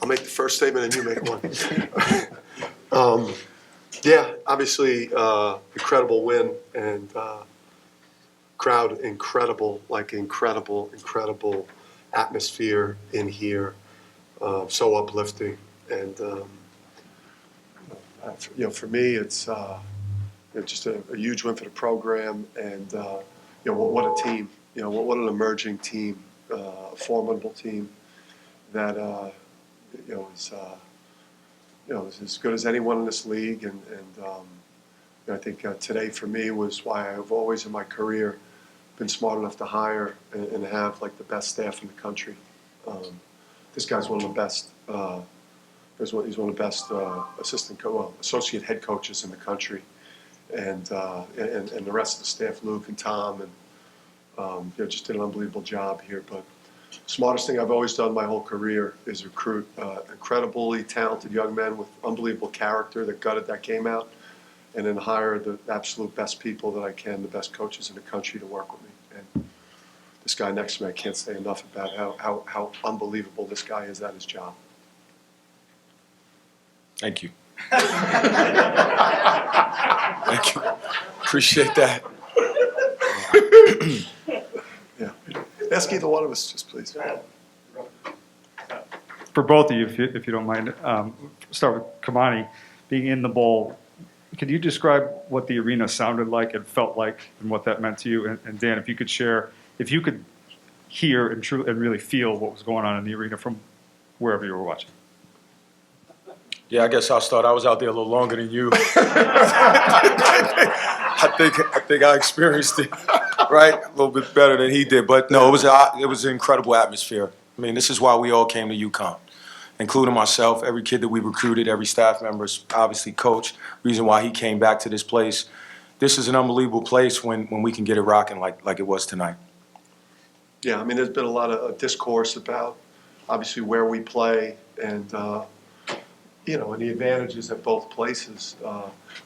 I'll make the first statement and you make one. Yeah, obviously, incredible win and crowd, incredible atmosphere in here. So uplifting. And, for me, it's just a huge win for the program. And, what a team. What an emerging team, a formidable team that, is as good as anyone in this league, and I think today for me was why I've always in my career been smart enough to hire and have like the best staff in the country. This guy's one of the best. He's one of the best associate head coaches in the country, and the rest of the staff, Luke and Tom, and just did an unbelievable job here. But smartest thing I've always done my whole career is recruit incredibly talented young men with unbelievable character that gutted that game out, and then hire the absolute best people that I can, the best coaches in the country to work with me. And this guy next to me, I can't say enough about how unbelievable this guy is at his job. Thank you. Thank you. Appreciate that. Yeah. Ask either one of us, just please. For both of you, if you don't mind, start with Kimani. Being in the bowl, could you describe what the arena sounded like and felt like and what that meant to you? And Dan, if you could share, if you could hear and really feel what was going on in the arena from wherever you were watching. Yeah, I guess I'll start. I was out there a little longer than you. I think I experienced it, right, a little bit better than he did. But no, it was an incredible atmosphere. I mean, this is why we all came to UConn, including myself, every kid that we recruited, every staff member, obviously coach, reason why he came back to this place. This is an unbelievable place when we can get it rocking like it was tonight. Yeah, I mean, there's been a lot of discourse about, obviously, where we play and, and the advantages at both places.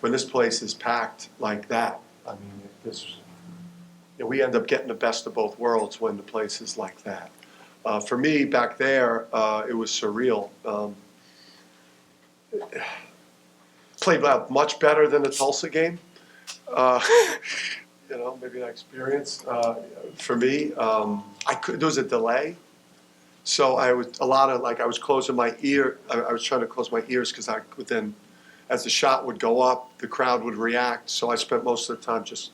When this place is packed like that, I mean, we end up getting the best of both worlds when the place is like that. For me, back there, it was surreal. Played out much better than the Tulsa game. Maybe that experience. For me, there was a delay. So I was closing my ear. I was trying to close my ears because I would then, as the shot would go up, the crowd would react. So I spent most of the time just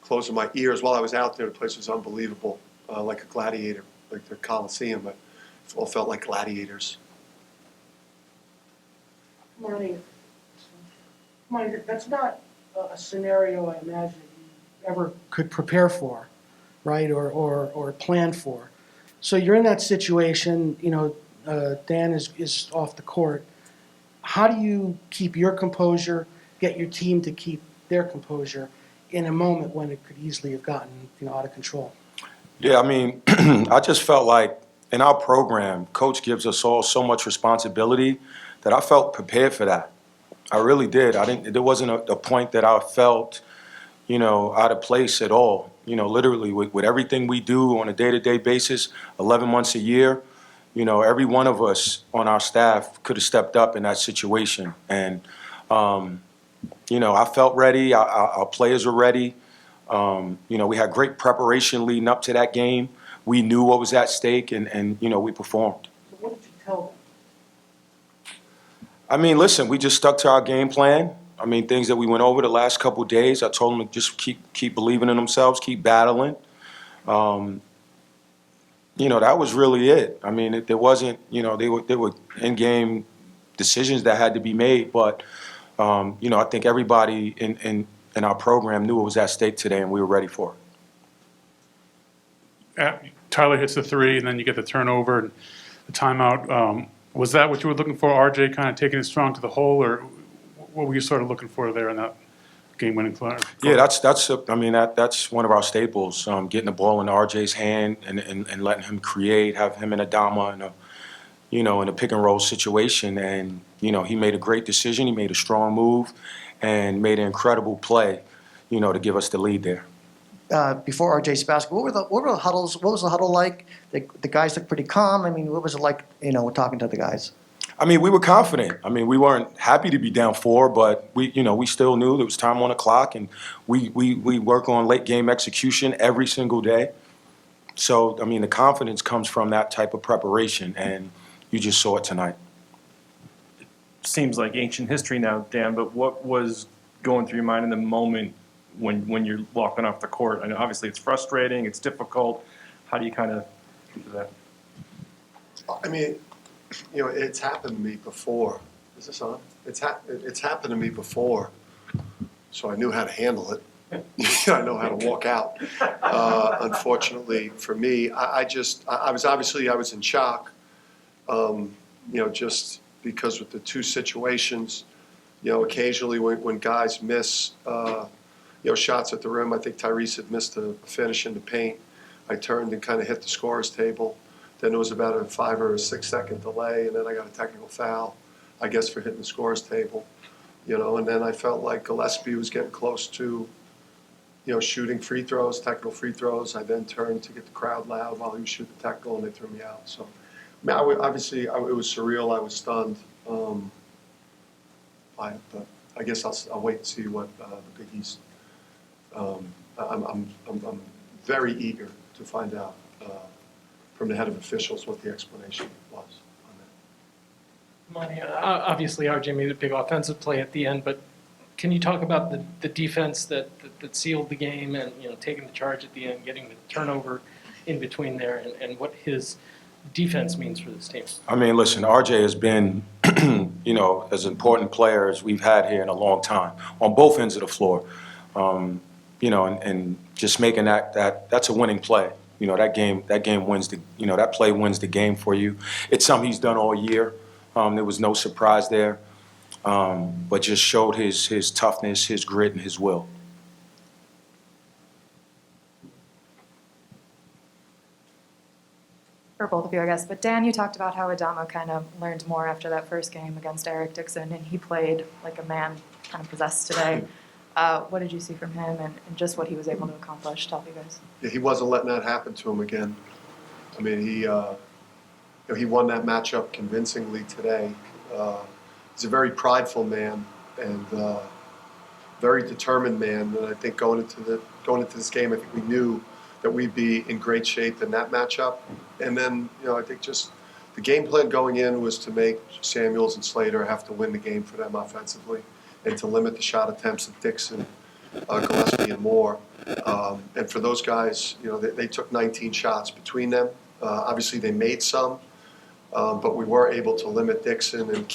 closing my ears while I was out there. The place was unbelievable, like a gladiator, like the Coliseum. But it all felt like gladiators. Marty, that's not a scenario I imagine you ever could prepare for, right, or plan for. So you're in that situation, Dan is off the court. How do you keep your composure, get your team to keep their composure in a moment when it could easily have gotten, out of control? Yeah, I mean, I just felt like in our program, Coach gives us all so much responsibility that I felt prepared for that. I really did. There wasn't a point that I felt, out of place at all. Literally with everything we do on a day-to-day basis, 11 months a year, every one of us on our staff could have stepped up in that situation. And, I felt ready. Our players were ready. We had great preparation leading up to that game. We knew what was at stake, and we performed. So what did you tell them? I mean, listen, we just stuck to our game plan. I mean, things that we went over the last couple of days. I told them to just keep believing in themselves, keep battling. That was really it. I mean, there wasn't, there were in-game decisions that had to be made, but I think everybody in our program knew what was at stake today, and we were ready for it. Tyler hits the three, and then you get the turnover and the timeout. Was that what you were looking for, RJ, kind of taking it strong to the hole, or what were you sort of looking for there in that game-winning play? Yeah, that's one of our staples, getting the ball in RJ's hand and letting him create, have him and Adama and in a pick and roll situation. And, he made a great decision. He made a strong move and made an incredible play, to give us the lead there. Before RJ's basket, what were the huddles? What was the huddle like? The guys looked pretty calm. I mean, what was it like, talking to the guys? I mean, we were confident. I mean, we weren't happy to be down 4, but we still knew there was time on the clock, and we work on late game execution every single day. So, I mean, the confidence comes from that type of preparation, and you just saw it tonight. Seems like ancient history now, Dan, but what was going through your mind in the moment when you're walking off the court? I know obviously it's frustrating, it's difficult. How do you kind of do that? I mean, it's happened to me before. Is this on? It's happened to me before, so I knew how to handle it. I know how to walk out. Unfortunately for me, I was in shock. Just because with the two situations, occasionally when guys miss, shots at the rim. I think Tyrese had missed a finish in the paint. I turned and kind of hit the scorer's table. Then it was about a 5 or 6 second delay, and then I got a technical foul, I guess, for hitting the scorer's table. And then I felt like Gillespie was getting close to, shooting free throws, technical free throws. I then turned to get the crowd loud while he was shooting the technical, and they threw me out. So, I mean, it was surreal. I was stunned. But I guess I'll wait and see what the Big East. I'm very eager to find out from the head of officials what the explanation was on that. Money. Obviously, RJ made a big offensive play at the end, but can you talk about the defense that sealed the game and taking the charge at the end, getting the turnover in between there, and what his defense means for this team? I mean, listen, RJ has been, as important player as we've had here in a long time on both ends of the floor. And just making that's a winning play. That game wins that play wins the game for you. It's something he's done all year. There was no surprise there, but just showed his toughness, his grit, and his will. For both of you, I guess. But Dan, you talked about how Adama kind of learned more after that first game against Eric Dixon, and he played like a man kind of possessed today. What did you see from him and just what he was able to accomplish to help you guys? Yeah, he wasn't letting that happen to him again. I mean, he won that matchup convincingly today. He's a very prideful man and very determined man. And I think going into this game, I think we knew that we'd be in great shape in that matchup. And then, I think just the game plan going in was to make Samuels and Slater have to win the game for them offensively and to limit the shot attempts of Dixon, Gillespie, and Moore. And for those guys, they took 19 shots between them. Obviously, they made some, but we were able to limit Dixon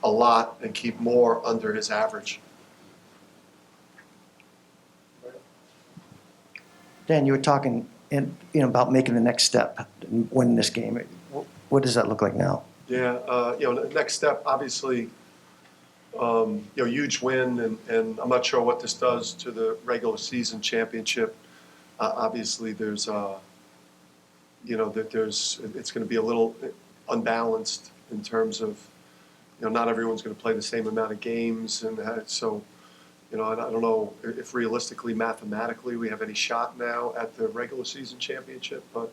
a lot and keep Moore under his average. Dan, you were talking about making the next step and winning this game. What does that look like now? Yeah, the next step, obviously, huge win, and I'm not sure what this does to the regular season championship. Obviously, it's going to be a little unbalanced in terms of, not everyone's going to play the same amount of games, and so, I don't know if realistically, mathematically, we have any shot now at the regular season championship, but.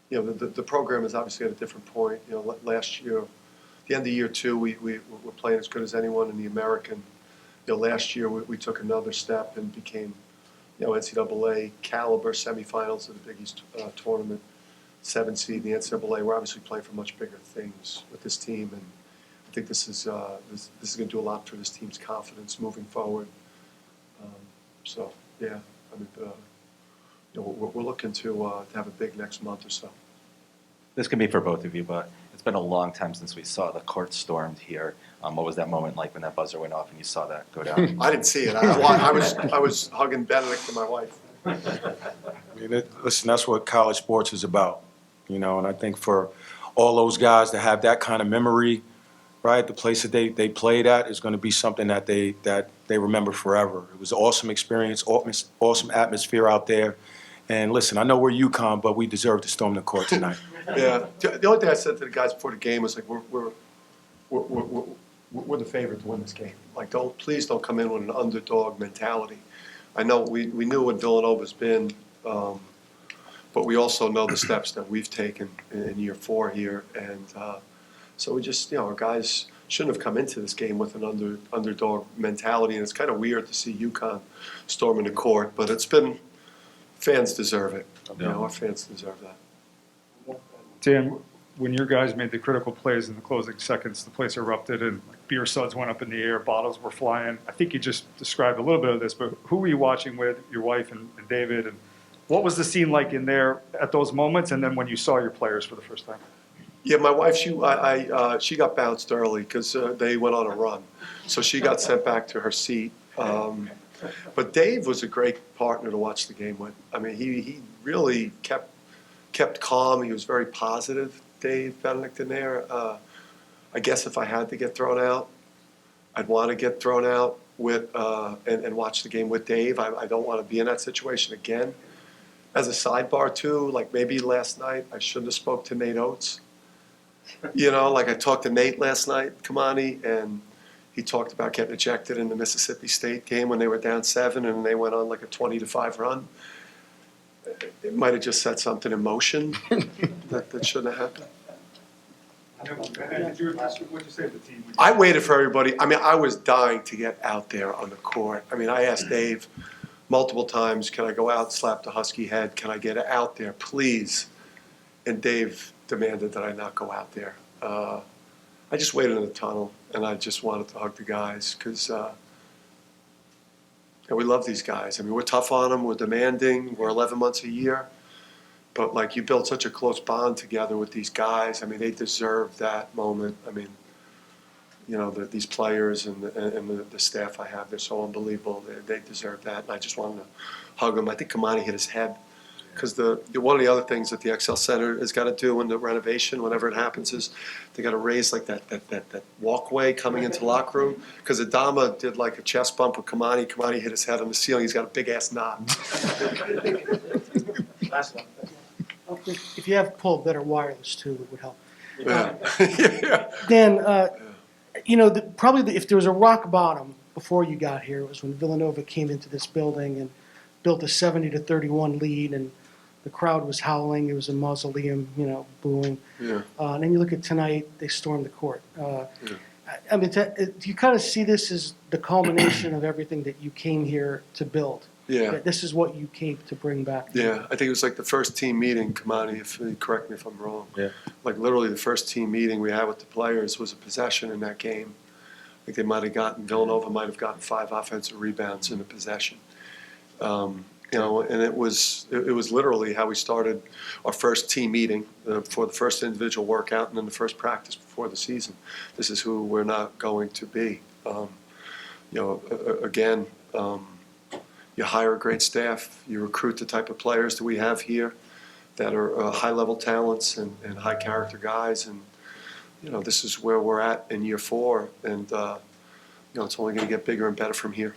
The program is obviously at a different point. Last year, the end of year 2, we were playing as good as anyone in the American. Last year we took another step and became, NCAA caliber semifinals of the Big East tournament, 7 seed in the NCAA. We're obviously playing for much bigger things with this team, and I think this is going to do a lot for this team's confidence moving forward. So yeah, I mean. We're looking to have a big next month or so. This can be for both of you, but it's been a long time since we saw the court stormed here. What was that moment like when that buzzer went off and you saw that go down? I didn't see it. I was hugging Benedict and my wife. I mean, listen, that's what college sports is about, and I think for all those guys to have that kind of memory, right, the place that they played at is going to be something that they remember forever. It was an awesome experience, awesome atmosphere out there. And listen, I know we're UConn, but we deserve to storm the court tonight. Yeah, the only thing I said to the guys before the game was like, we're the favorite to win this game. Like, please don't come in with an underdog mentality. I know we knew what Villanova's been, but we also know the steps that we've taken in year 4 here, and so we just, our guys shouldn't have come into this game with an underdog mentality, and it's kind of weird to see UConn storming the court, but it's been, fans deserve it. Our fans deserve that. Dan, when your guys made the critical plays in the closing seconds, the place erupted and like, beer suds went up in the air, bottles were flying. I think you just described a little bit of this, but who were you watching with, your wife and David, and what was the scene like in there at those moments, and then when you saw your players for the first time? Yeah, my wife, she got bounced early because they went on a run, so she got sent back to her seat. But Dave was a great partner to watch the game with. I mean, he really kept calm. He was very positive. Dave Benedict in there. I guess if I had to get thrown out, I'd want to get thrown out with and watch the game with Dave. I don't want to be in that situation again. As a sidebar too, like maybe last night I shouldn't have spoke to Nate Oates. Like I talked to Nate last night, Kimani, and he talked about getting ejected in the Mississippi State game when they were down 7 and they went on like a 20-5 run. It might have just set something in motion that shouldn't have happened. What'd you say to the team? I waited for everybody. I mean, I was dying to get out there on the court. I mean, I asked Dave multiple times, can I go out and slap the Husky head? Can I get out there, please? And Dave demanded that I not go out there. I just waited in the tunnel, and I just wanted to hug the guys because we love these guys. I mean, we're tough on them. We're demanding. We're 11 months a year. But, like, you build such a close bond together with these guys. I mean, they deserve that moment. I mean, these players and the staff I have, they're so unbelievable. They deserve that, and I just wanted to hug them. I think Kimani hit his head because one of the other things that the XL Center has got to do in the renovation, whenever it happens, is they got to raise like that walkway coming into the locker room. Because Adama did like a chest bump with Kimani. Kimani hit his head on the ceiling. He's got a big ass knot. If you have pulled better wireless too, it would help. Yeah. Dan, if there was a rock bottom before you got here, it was when Villanova came into this building and built a 70-31 lead, and the crowd was howling. It was a mausoleum, booing. Yeah. And then you look at tonight; they stormed the court. I mean, do you kind of see this as the culmination of everything that you came here to build? Yeah. That this is what you came to bring back. Yeah, I think it was like the first team meeting, Kimani, if correct me if I'm wrong. Yeah. Like literally the first team meeting we had with the players was a possession in that game. Like Villanova might have gotten 5 offensive rebounds in a possession. And it was literally how we started our first team meeting for the first individual workout and then the first practice before the season. This is who we're not going to be. You hire a great staff, you recruit the type of players that we have here that are high-level talents and high-character guys, and this is where we're at in year 4, and it's only going to get bigger and better from here.